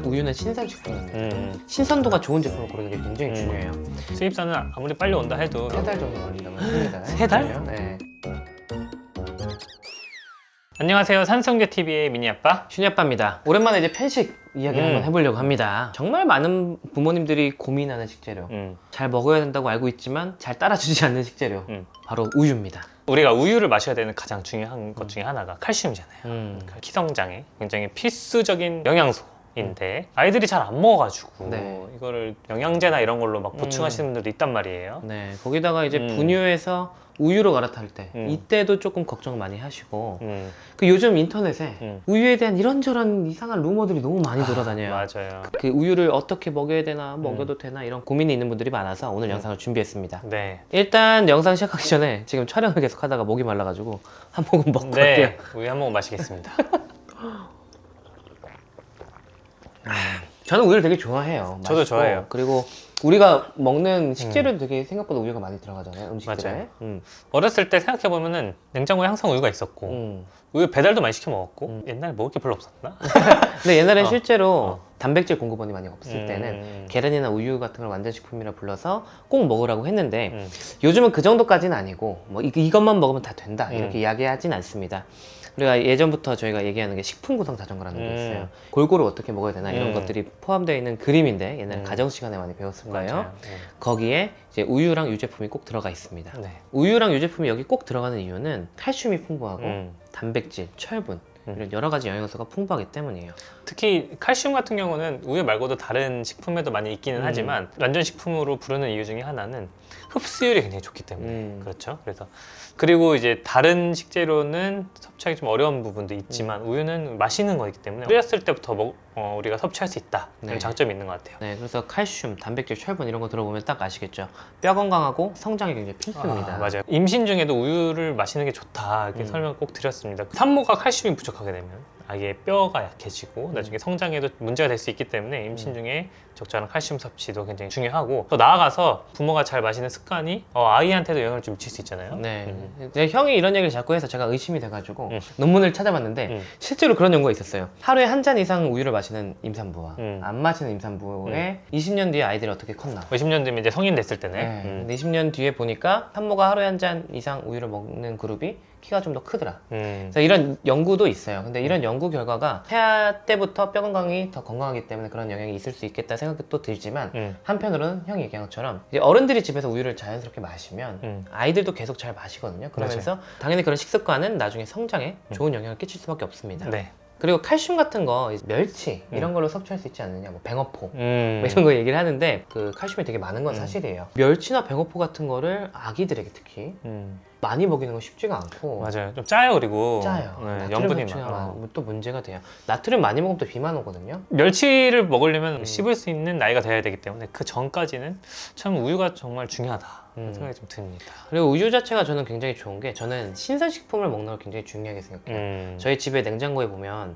우유는 신선식품입니다. 신선도가 좋은 제품을 고르는 게 굉장히 중요해요. 수입산은 아무리 빨리 온다 해도 3달 정도 걸린다고 합니다. 3달? 네. 안녕하세요. 산성교TV의 미니아빠 슈니아빠입니다. 오랜만에 이제 편식 이야기를 한번 해보려고 합니다. 정말 많은 부모님들이 고민하는 식재료, 잘 먹어야 된다고 알고 있지만 잘 따라주지 않는 식재료, 바로 우유입니다. 우리가 우유를 마셔야 되는 가장 중요한 것 중에 하나가 칼슘이잖아요. 키성장에 굉장히 필수적인 영양소인데 아이들이 잘 안 먹어가지고 네. 이거를 영양제나 이런 걸로 막 보충하시는 분들도 있단 말이에요. 네, 거기다가 이제 분유에서 우유로 갈아탈 때 이때도 조금 걱정 많이 하시고 그 요즘 인터넷에 우유에 대한 이런저런 이상한 루머들이 너무 많이 돌아다녀요. 맞아요. 그 우유를 어떻게 먹여야 되나, 먹여도 되나 이런 고민이 있는 분들이 많아서 오늘 영상을 준비했습니다. 네. 일단 영상 시작하기 전에 지금 촬영을 계속 하다가 목이 말라가지고 한 모금 먹고 갈게요. 네. 우유 한 모금 마시겠습니다. 저는 우유를 되게 좋아해요. 저도 맛있고. 좋아해요. 그리고 우리가 먹는 식재료도 되게 생각보다 우유가 많이 들어가잖아요. 음식들에. 맞아요. 어렸을 때 생각해보면은 냉장고에 항상 우유가 있었고 우유 배달도 많이 시켜 먹었고 옛날에 먹을 게 별로 없었나? 근데 옛날엔 실제로 단백질 공급원이 많이 없을 때는 계란이나 우유 같은 걸 완전식품이라 불러서 꼭 먹으라고 했는데 요즘은 그 정도까지는 아니고 뭐 이것만 먹으면 다 된다 이렇게 이야기하진 않습니다. 우리가 예전부터 저희가 얘기하는 게 식품 구성 자전거라는 게 있어요. 골고루 어떻게 먹어야 되나 이런 것들이 포함되어 있는 그림인데 옛날 가정 시간에 많이 배웠을 거예요. 맞아요. 거기에 이제 우유랑 유제품이 꼭 들어가 있습니다. 네. 우유랑 유제품이 여기 꼭 들어가는 이유는 칼슘이 풍부하고 단백질, 철분 이런 여러 가지 영양소가 풍부하기 때문이에요. 특히 칼슘 같은 경우는 우유 말고도 다른 식품에도 많이 있기는 하지만 완전 식품으로 부르는 이유 중에 하나는 흡수율이 굉장히 좋기 때문에 그렇죠. 그리고 이제 다른 식재료는 섭취하기 좀 어려운 부분도 있지만 우유는 마시는 거기 때문에 어렸을 때부터 우리가 섭취할 수 있다 이런 네. 장점이 있는 것 같아요. 네, 그래서 칼슘, 단백질, 철분 이런 거 들어보면 딱 아시겠죠. 뼈 건강하고 성장이 굉장히 필수입니다. 맞아요. 임신 중에도 우유를 마시는 게 좋다 이렇게 설명 꼭 드렸습니다. 산모가 칼슘이 부족하게 되면 아기의 뼈가 약해지고 나중에 성장에도 문제가 될 수 있기 때문에 임신 중에 적절한 칼슘 섭취도 굉장히 중요하고 더 나아가서 부모가 잘 마시는 습관이 아이한테도 영향을 좀 미칠 수 있잖아요. 네. 제 형이 이런 얘기를 자꾸 해서 제가 의심이 돼가지고 논문을 찾아봤는데 실제로 그런 연구가 있었어요. 하루에 한 잔 이상 우유를 마시는 임산부와 안 마시는 임산부의 20년 뒤에 아이들이 어떻게 컸나. 20년 뒤면 이제 성인 됐을 때네. 네. 근데 20년 뒤에 보니까 산모가 하루에 한 잔 이상 우유를 먹는 그룹이 키가 좀 더 크더라. 그래서 이런 연구도 있어요. 근데 이런 연구 결과가 태아 때부터 뼈 건강이 더 건강하기 때문에 그런 영향이 있을 수 있겠다 생각도 들지만 한편으로는 형이 얘기한 것처럼 이제 어른들이 집에서 우유를 자연스럽게 마시면 아이들도 계속 잘 마시거든요. 그러면서 당연히 그런 식습관은 나중에 성장에 좋은 영향을 끼칠 수밖에 없습니다. 네. 그리고 칼슘 같은 거 멸치 이런 걸로 섭취할 수 있지 않느냐, 뭐 뱅어포 뭐 이런 거 얘기를 하는데 그 칼슘이 되게 많은 건 사실이에요. 멸치나 뱅어포 같은 거를 아기들에게 특히 많이 먹이는 건 쉽지가 않고 맞아요. 좀 짜요. 그리고 짜요. 네, 나트륨 염분이 섭취가 많아. 또 문제가 돼요. 나트륨 많이 먹으면 또 비만 오거든요. 멸치를 먹으려면 씹을 수 있는 나이가 돼야 되기 때문에 그 전까지는 참 우유가 정말 중요하다 생각이 좀 듭니다. 그리고 우유 자체가 저는 굉장히 좋은 게 저는 신선식품을 먹는 걸 굉장히 중요하게 생각해요. 저희 집에 냉장고에 보면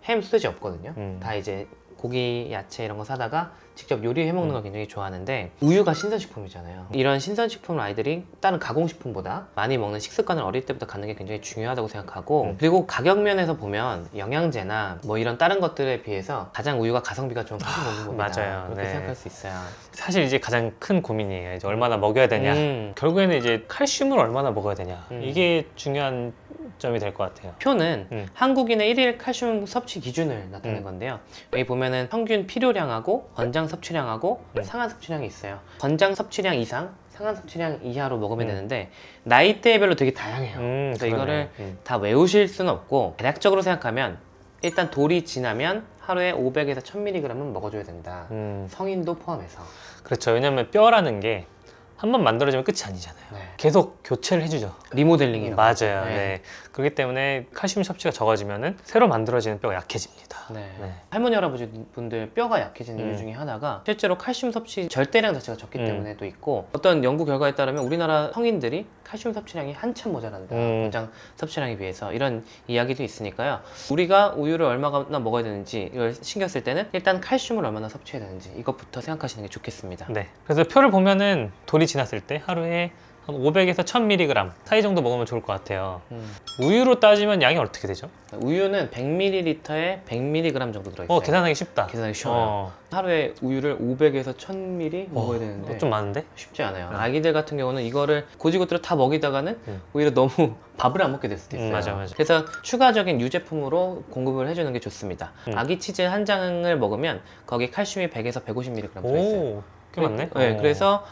햄, 소세지 없거든요. 다 이제 고기, 야채 이런 거 사다가 직접 요리해 먹는 걸 굉장히 좋아하는데 우유가 신선식품이잖아요. 이런 신선식품을 아이들이 다른 가공식품보다 많이 먹는 식습관을 어릴 때부터 갖는 게 굉장히 중요하다고 생각하고 그리고 가격 면에서 보면 영양제나 뭐 이런 다른 것들에 비해서 가장 우유가 가성비가 좀 훨씬 높은 겁니다. 맞아요. 그렇게 네. 생각할 수 있어요. 사실 이제 가장 큰 고민이에요. 이제 얼마나 먹여야 되냐. 결국에는 이제 칼슘을 얼마나 먹어야 되냐. 이게 중요한 점이 될 것 같아요. 표는 한국인의 1일 칼슘 섭취 기준을 나타낸 건데요. 여기 보면은 평균 필요량하고 권장 섭취량하고 상한 섭취량이 있어요. 권장 섭취량 이상, 상한 섭취량 이하로 먹으면 되는데 나이대별로 되게 다양해요. 그래서 이거를 다 외우실 수는 없고 대략적으로 생각하면 일단 돌이 지나면 하루에 500에서 1000mg은 먹어줘야 된다. 성인도 포함해서. 그렇죠. 왜냐면 뼈라는 게 한 번 만들어지면 끝이 아니잖아요. 네. 계속 교체를 해주죠. 리모델링이라고. 맞아요. 네. 네. 그렇기 때문에 칼슘 섭취가 적어지면은 새로 만들어지는 뼈가 약해집니다. 네. 네. 할머니 할아버지 분들 뼈가 약해지는 이유 중에 하나가 실제로 칼슘 섭취 절대량 자체가 적기 때문에도 있고 어떤 연구 결과에 따르면 우리나라 성인들이 칼슘 섭취량이 한참 모자란다. 권장 섭취량에 비해서 이런 이야기도 있으니까요. 우리가 우유를 얼마나 먹어야 되는지 이걸 신경 쓸 때는 일단 칼슘을 얼마나 섭취해야 되는지 이것부터 생각하시는 게 좋겠습니다. 네. 그래서 표를 보면은 돌이 지났을 때 하루에 한 500에서 1000mg 사이 정도 먹으면 좋을 것 같아요. 우유로 따지면 양이 어떻게 되죠? 우유는 100ml에 100mg 정도 들어있어요. 계산하기 쉽다. 계산하기 쉬워요. 하루에 우유를 500에서 1000ml 먹어야 되는데 좀 많은데? 쉽지 않아요. 아기들 같은 경우는 이거를 고지고대로 다 먹이다가는 오히려 너무 밥을 안 먹게 될 수도 있어요. 맞아. 그래서 추가적인 유제품으로 공급을 해주는 게 좋습니다. 아기 치즈 한 장을 먹으면 거기 칼슘이 100에서 150mg 들어있어요. 꽤 많네? 네, 그래서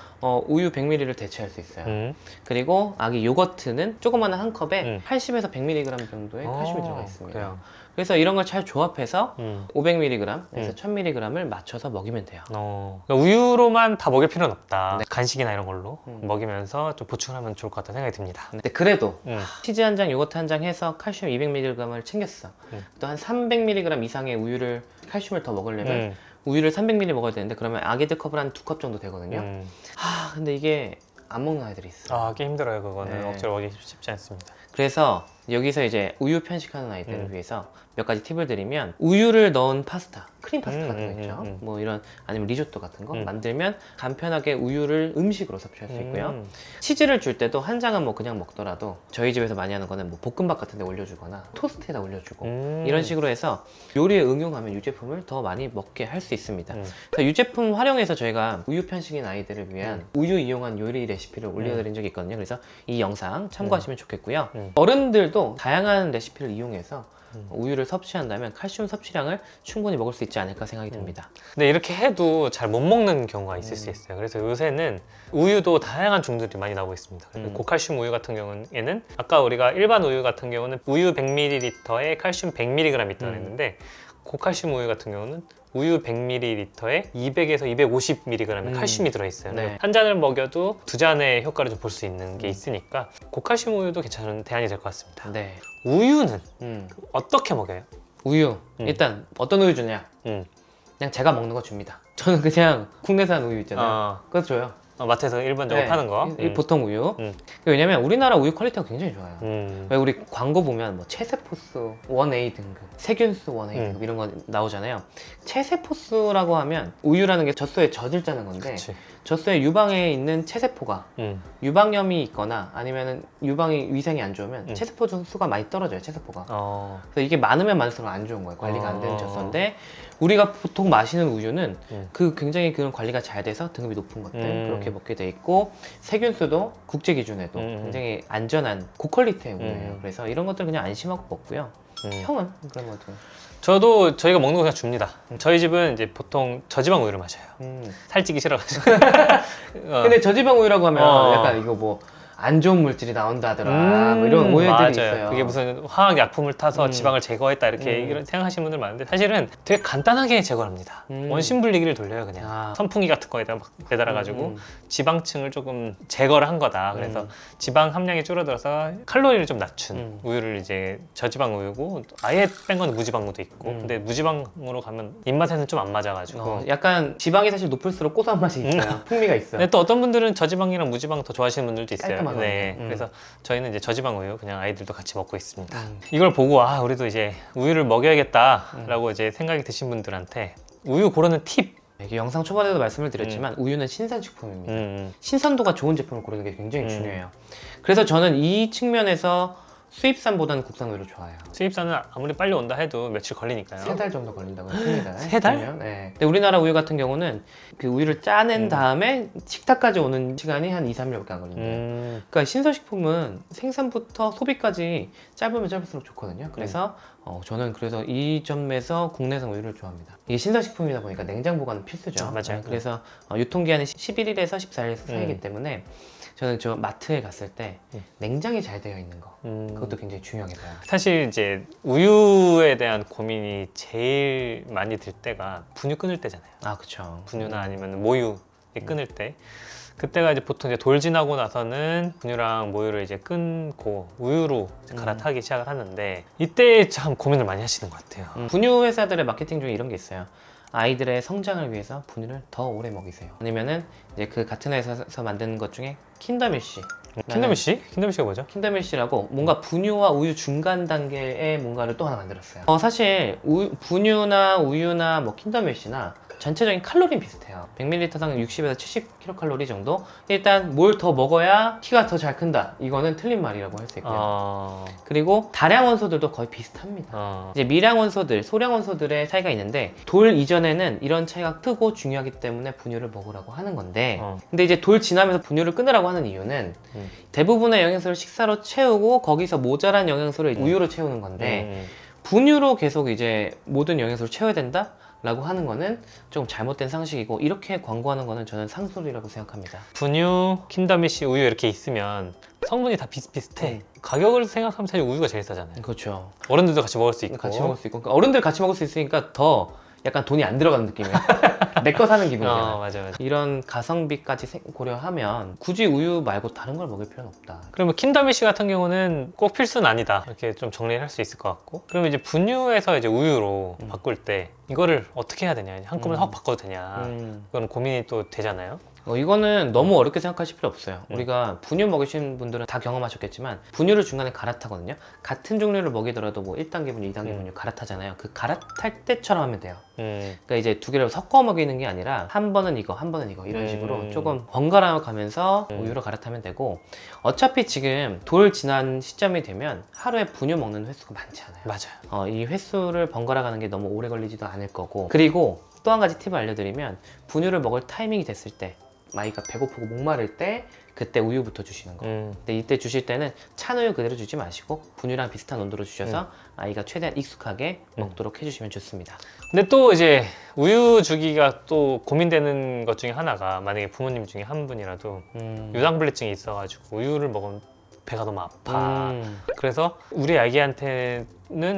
우유 100ml를 대체할 수 있어요. 그리고 아기 요거트는 조그마한 한 컵에 80에서 100mg 정도의 칼슘이 들어가 있습니다. 그래요. 그래서 이런 걸 잘 조합해서 500mg에서 1000mg을 맞춰서 먹이면 돼요. 그러니까 우유로만 다 먹일 필요는 없다. 네. 간식이나 이런 걸로 먹이면서 좀 보충을 하면 좋을 것 같다는 생각이 듭니다. 근데 그래도 치즈 한 장, 요거트 한 장 해서 칼슘 200mg을 챙겼어. 또 한 300mg 이상의 우유를 칼슘을 더 먹으려면 우유를 300ml 먹어야 되는데 그러면 아기들 컵을 한 2컵 정도 되거든요. 근데 이게 안 먹는 아이들이 있어요. 꽤 힘들어요. 그거는 네. 억지로 먹기 쉽지 않습니다. 그래서 여기서 이제 우유 편식하는 아이들을 위해서 몇 가지 팁을 드리면 우유를 넣은 파스타, 크림 파스타 같은 거 있죠. 뭐 이런 아니면 리조또 같은 거 만들면 간편하게 우유를 음식으로 섭취할 수 있고요. 치즈를 줄 때도 한 장은 뭐 그냥 먹더라도 저희 집에서 많이 하는 거는 뭐 볶음밥 같은 데 올려주거나 토스트에다 올려주고 이런 식으로 해서 요리에 응용하면 유제품을 더 많이 먹게 할 수 있습니다. 그래서 유제품 활용해서 저희가 우유 편식인 아이들을 위한 우유 이용한 요리 레시피를 올려드린 적이 있거든요. 그래서 이 영상 참고하시면 좋겠고요. 어른들도 다양한 레시피를 이용해서 우유를 섭취한다면 칼슘 섭취량을 충분히 먹을 수 있지 않을까 생각이 듭니다. 근데 이렇게 해도 잘 못 먹는 경우가 있을 수 있어요. 그래서 요새는 우유도 다양한 종들이 많이 나오고 있습니다. 고칼슘 우유 같은 경우에는 아까 우리가 일반 우유 같은 경우는 우유 100ml에 칼슘 100mg 있다고 했는데 고칼슘 우유 같은 경우는 우유 100ml에 200에서 250mg의 칼슘이 들어있어요. 네. 한 잔을 먹여도 두 잔의 효과를 좀 볼 수 있는 게 있으니까 고칼슘 우유도 괜찮은 대안이 될 것 같습니다. 네. 우유는 어떻게 먹여요? 우유 일단 어떤 우유 주냐? 그냥 제가 먹는 거 줍니다. 저는 그냥 국내산 우유 있잖아요. 그거 줘요. 마트에서 일반적으로 파는 거. 보통 우유. 왜냐면 우리나라 우유 퀄리티가 굉장히 좋아요. 왜 우리 광고 보면 뭐 체세포스 1A 등급, 세균수 1A 등급 이런 거 나오잖아요. 체세포스라고 하면 우유라는 게 젖소에 젖을 짜는 건데 그치. 젖소에 유방에 있는 체세포가 유방염이 있거나 아니면 유방이 위생이 안 좋으면 체세포 수가 많이 떨어져요. 체세포가. 그래서 이게 많으면 많을수록 안 좋은 거예요. 관리가 안 되는 젖소인데 우리가 보통 마시는 우유는 그 굉장히 그런 관리가 잘 돼서 등급이 높은 것들 그렇게 먹게 돼 있고 세균수도 국제 기준에도 굉장히 안전한 고퀄리티의 우유예요. 그래서 이런 것들 그냥 안심하고 먹고요. 형은 그런 것 같아요. 저도 저희가 먹는 거 그냥 줍니다. 저희 집은 이제 보통 저지방 우유를 마셔요. 살찌기 싫어가지고. 근데 저지방 우유라고 하면 약간 이거 뭐 안 좋은 물질이 나온다더라 뭐 이런 오해들이 맞아요. 있어요. 그게 무슨 화학 약품을 타서 지방을 제거했다 이렇게 이런 생각하시는 분들 많은데 사실은 되게 간단하게 제거를 합니다. 원심 분리기를 돌려요. 그냥 선풍기 같은 거에다 막 매달아가지고 지방층을 조금 제거를 한 거다. 그래서 지방 함량이 줄어들어서 칼로리를 좀 낮춘 우유를 이제 저지방 우유고 아예 뺀 건 무지방우도 있고 근데 무지방으로 가면 입맛에는 좀 안 맞아가지고 약간 지방이 사실 높을수록 고소한 맛이 있어요. 풍미가 있어요. 근데 또 어떤 분들은 저지방이랑 무지방 더 좋아하시는 분들도 있어요. 깔끔하거든요. 네, 그래서 저희는 이제 저지방 우유 그냥 아이들도 같이 먹고 있습니다. 이걸 보고 우리도 이제 우유를 먹여야겠다라고 이제 생각이 드신 분들한테 우유 고르는 팁. 이게 영상 초반에도 말씀을 드렸지만 우유는 신선식품입니다. 신선도가 좋은 제품을 고르는 게 굉장히 중요해요. 그래서 저는 이 측면에서 수입산보다는 국산 우유를 좋아해요. 수입산은 아무리 빨리 온다 해도 며칠 걸리니까요. 3달 정도 걸린다고 했습니다. 3달? 네. 근데 우리나라 우유 같은 경우는 그 우유를 짜낸 다음에 식탁까지 오는 시간이 한 2-3일밖에 안 걸린대요. 그러니까 신선식품은 생산부터 소비까지 짧으면 짧을수록 좋거든요. 그래서 저는 그래서 이 점에서 국내산 우유를 좋아합니다. 이게 신선식품이다 보니까 냉장 보관은 필수죠. 맞아요. 그래서 유통기한이 11일에서 14일 사이이기 때문에 저는 저 마트에 갔을 때 냉장이 잘 되어 있는 거 그것도 굉장히 중요하게 봐요. 사실 이제 우유에 대한 고민이 제일 많이 들 때가 분유 끊을 때잖아요. 그쵸. 분유나 아니면 모유 끊을 때 그때가 이제 보통 이제 돌 지나고 나서는 분유랑 모유를 이제 끊고 우유로 이제 갈아타기 시작을 하는데 이때 참 고민을 많이 하시는 것 같아요. 분유 회사들의 마케팅 중에 이런 게 있어요. 아이들의 성장을 위해서 분유를 더 오래 먹이세요. 아니면은 이제 그 같은 회사에서 만든 것 중에 킨더밀시. 킨더밀시? 킨더밀시가 뭐죠? 킨더밀시라고 뭔가 분유와 우유 중간 단계의 뭔가를 또 하나 만들었어요. 사실 분유나 우유나 뭐 킨더밀시나 전체적인 칼로리는 비슷해요. 100ml당 60에서 70kcal 정도. 일단 뭘 더 먹어야 키가 더 잘 큰다, 이거는 틀린 말이라고 할 수 있고요. 그리고 다량 원소들도 거의 비슷합니다. 이제 미량 원소들, 소량 원소들의 차이가 있는데, 돌 이전에는 이런 차이가 크고 중요하기 때문에 분유를 먹으라고 하는 건데, 근데 이제 돌 지나면서 분유를 끊으라고 하는 이유는 대부분의 영양소를 식사로 채우고 거기서 모자란 영양소를 우유로 채우는 건데, 분유로 계속 이제 모든 영양소를 채워야 된다? 라고 하는 거는 좀 잘못된 상식이고, 이렇게 광고하는 거는 저는 상술이라고 생각합니다. 분유, 킨더밀시, 우유 이렇게 있으면 성분이 다 비슷비슷해. 가격을 생각하면 사실 우유가 제일 싸잖아요. 그렇죠. 어른들도 같이 먹을 수 있고. 같이 먹을 수 있고, 그러니까 어른들 같이 먹을 수 있으니까 더 약간 돈이 안 들어가는 느낌이에요. 내 거 사는 기분이야. 맞아. 이런 가성비까지 고려하면 굳이 우유 말고 다른 걸 먹을 필요는 없다. 그러면 킨더밀시 같은 경우는 꼭 필수는 아니다, 이렇게 좀 정리를 할 수 있을 것 같고, 그러면 이제 분유에서 이제 우유로 바꿀 때 이거를 어떻게 해야 되냐, 한꺼번에 확 바꿔도 되냐, 이건 고민이 또 되잖아요. 이거는 너무 어렵게 생각하실 필요 없어요. 우리가 분유 먹으시는 분들은 다 경험하셨겠지만, 분유를 중간에 갈아타거든요. 같은 종류를 먹이더라도 뭐 1단계 분유, 2단계 분유 갈아타잖아요. 그 갈아탈 때처럼 하면 돼요. 그러니까 이제 두 개를 섞어 먹이는 게 아니라 한 번은 이거, 한 번은 이거, 이런 식으로 조금 번갈아 가면서 우유로 갈아타면 되고, 어차피 지금 돌 지난 시점이 되면 하루에 분유 먹는 횟수가 많지 않아요. 맞아요. 이 횟수를 번갈아 가는 게 너무 오래 걸리지도 않을 거고, 그리고 또 한 가지 팁을 알려드리면, 분유를 먹을 타이밍이 됐을 때, 아이가 배고프고 목마를 때, 그때 우유부터 주시는 거. 근데 이때 주실 때는 찬 우유 그대로 주지 마시고 분유랑 비슷한 온도로 주셔서 아이가 최대한 익숙하게 먹도록 해주시면 좋습니다. 근데 또 이제 우유 주기가 또 고민되는 것 중에 하나가, 만약에 부모님 중에 한 분이라도 유당불내증이 있어가지고 우유를 먹으면 배가 너무 아파. 그래서 우리 아기한테는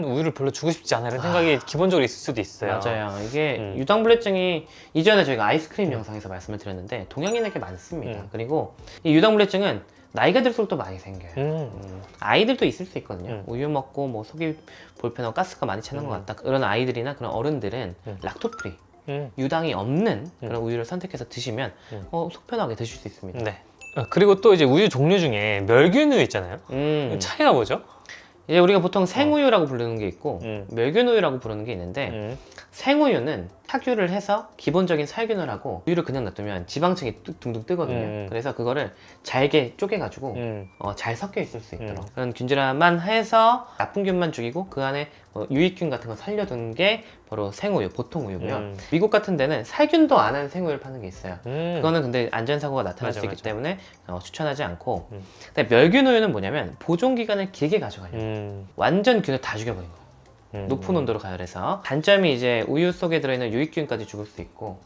우유를 별로 주고 싶지 않아, 이런 생각이 기본적으로 있을 수도 있어요. 맞아요. 이게 유당불내증이, 이전에 저희가 아이스크림 영상에서 말씀을 드렸는데 동양인에게 많습니다. 그리고 이 유당불내증은 나이가 들수록 또 많이 생겨요. 아이들도 있을 수 있거든요. 우유 먹고 뭐 속이 볼펜하고 가스가 많이 차는 것 같다, 그런 아이들이나 그런 어른들은 락토프리, 유당이 없는 그런 우유를 선택해서 드시면 속 편하게 드실 수 있습니다. 네. 그리고 또 이제 우유 종류 중에 멸균우유 있잖아요. 차이가 뭐죠? 이제 우리가 보통 생우유라고 부르는 게 있고 멸균우유라고 부르는 게 있는데, 생우유는 착유를 해서 기본적인 살균을 하고, 우유를 그냥 놔두면 지방층이 둥둥 뜨거든요. 그래서 그거를 잘게 쪼개가지고 잘 섞여 있을 수 있도록 그런 균질화만 해서 나쁜 균만 죽이고 그 안에 유익균 같은 거 살려둔 게 바로 생우유, 보통 우유고요. 미국 같은 데는 살균도 안 한 생우유를 파는 게 있어요. 그거는 근데 안전사고가 나타날 수 있기 때문에 추천하지 않고, 근데 멸균우유는 뭐냐면 보존기간을 길게 가져가려고 완전 균을 다 죽여버린 거예요. 높은 온도로 가열해서. 단점이 이제 우유 속에 들어있는 유익균까지 죽을 수 있고,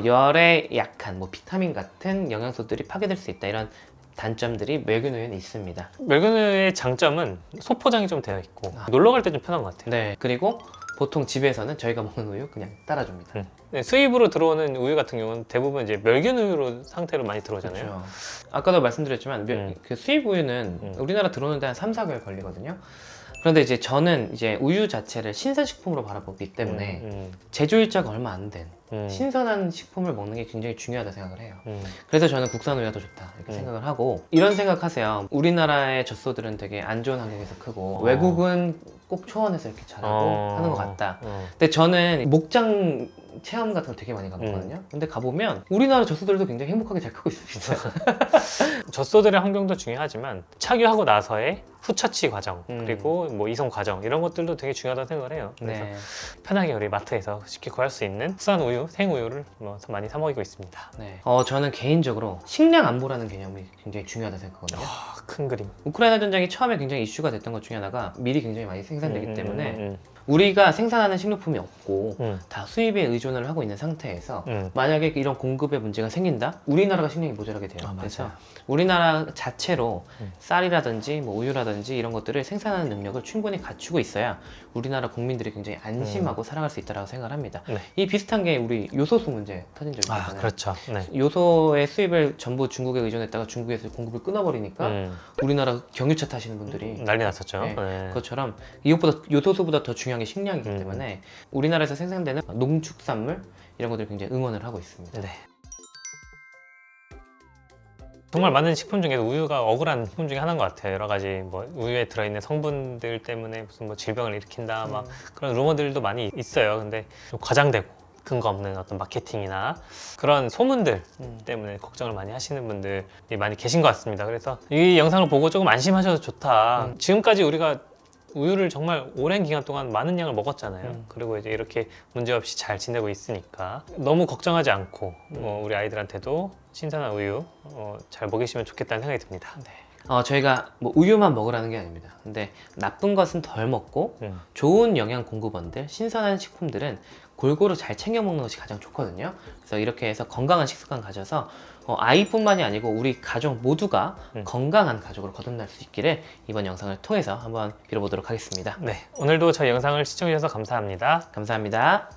열에 약한 뭐 비타민 같은 영양소들이 파괴될 수 있다, 이런 단점들이 멸균우유는 있습니다. 멸균우유의 장점은 소포장이 좀 되어 있고 놀러 갈 때 좀 편한 것 같아요. 네, 그리고 보통 집에서는 저희가 먹는 우유 그냥 따라줍니다. 네, 수입으로 들어오는 우유 같은 경우는 대부분 이제 멸균우유로 상태로 많이 들어오잖아요. 그렇죠. 아까도 말씀드렸지만 그 수입 우유는 우리나라 들어오는데 한 3, 4개월 걸리거든요. 그런데 이제 저는 이제 우유 자체를 신선식품으로 바라보기 때문에 제조일자가 얼마 안 된 신선한 식품을 먹는 게 굉장히 중요하다 생각을 해요. 그래서 저는 국산 우유가 더 좋다 이렇게 생각을 하고, 이런 생각하세요. 우리나라의 젖소들은 되게 안 좋은 환경에서 크고 외국은 꼭 초원에서 이렇게 자라고 하는 것 같다. 근데 저는 목장 체험 같은 걸 되게 많이 가봤거든요. 근데 가보면 우리나라 젖소들도 굉장히 행복하게 잘 크고 있습니다. 젖소들의 환경도 중요하지만 착유하고 나서의 후처치 과정, 그리고 뭐 이송 과정, 이런 것들도 되게 중요하다고 생각을 해요. 그래서 편하게 우리 마트에서 쉽게 구할 수 있는 국산 우유, 생우유를 많이 사 먹이고 있습니다. 네. 저는 개인적으로 식량 안보라는 개념이 굉장히 중요하다고 생각하거든요. 큰 그림. 우크라이나 전쟁이 처음에 굉장히 이슈가 됐던 것 중에 하나가 밀이 굉장히 많이 생산되기 때문에 우리가 생산하는 식료품이 없고 다 수입에 의존을 하고 있는 상태에서 만약에 이런 공급에 문제가 생긴다? 우리나라가 식량이 모자라게 돼요. 그래서 우리나라 자체로 쌀이라든지 뭐 우유라든지 이런 것들을 생산하는 능력을 충분히 갖추고 있어야 우리나라 국민들이 굉장히 안심하고 살아갈 수 있다고 생각을 합니다. 이 비슷한 게 우리 요소수 문제 터진 적이 있잖아요. 그렇죠. 요소의 수입을 전부 중국에 의존했다가 중국에서 공급을 끊어버리니까 우리나라 경유차 타시는 분들이 난리 났었죠. 그것처럼 이것보다, 요소수보다 더 중요한 게 식량이기 때문에 우리나라에서 생산되는 농축산물 이런 것들 굉장히 응원을 하고 있습니다. 정말 많은 식품 중에서 우유가 억울한 식품 중에 하나인 것 같아요. 여러 가지 뭐 우유에 들어있는 성분들 때문에 무슨 뭐 질병을 일으킨다 막 그런 루머들도 많이 있어요. 근데 좀 과장되고 근거 없는 어떤 마케팅이나 그런 소문들 때문에 걱정을 많이 하시는 분들이 많이 계신 것 같습니다. 그래서 이 영상을 보고 조금 안심하셔도 좋다. 지금까지 우리가 우유를 정말 오랜 기간 동안 많은 양을 먹었잖아요. 그리고 이제 이렇게 문제없이 잘 지내고 있으니까 너무 걱정하지 않고 우리 아이들한테도 신선한 우유 잘 먹이시면 좋겠다는 생각이 듭니다. 네. 저희가 뭐 우유만 먹으라는 게 아닙니다. 근데 나쁜 것은 덜 먹고 좋은 영양 공급원들, 신선한 식품들은 골고루 잘 챙겨 먹는 것이 가장 좋거든요. 그래서 이렇게 해서 건강한 식습관 가져서 아이뿐만이 아니고 우리 가족 모두가 건강한 가족으로 거듭날 수 있기를 이번 영상을 통해서 한번 빌어보도록 하겠습니다. 네, 오늘도 저희 영상을 시청해주셔서 감사합니다. 감사합니다.